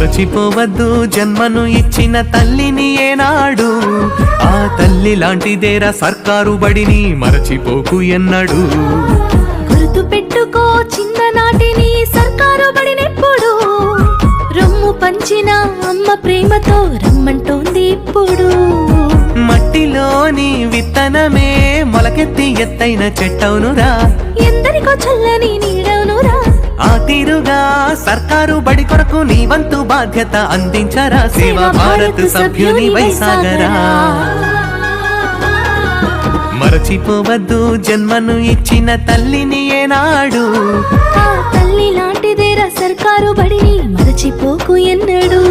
మరచిపోవద్దు జన్మను ఇచ్చిన తల్లిని ఏనాడు, ఆ తల్లి లాంటిదేరా సర్కారు బడిని మరచిపోకు ఎన్నడు. గుర్తు పెట్టుకో చిన్ననాటిని సర్కారు బడినెప్పుడు, రొమ్ము పంచిన అమ్మ ప్రేమతో రమ్మంటోంది ఇప్పుడు. మట్టిలోని విత్తనమే మొలకెత్తి ఎత్తైన చెట్టవునురా, ఎందరికో చల్లని నీడవునురా. ఆ తీరుగా సర్కారు బడి కొరకు నీ వంతు బాధ్యత అందించరా, సేవా భారత్ సభ్యుని వైసాగరా. మరచిపోవద్దు జన్మను ఇచ్చిన తల్లిని ఏనాడు, ఆ తల్లి లాంటిదేరా సర్కారు బడిని మరచిపోకు ఎన్నడు.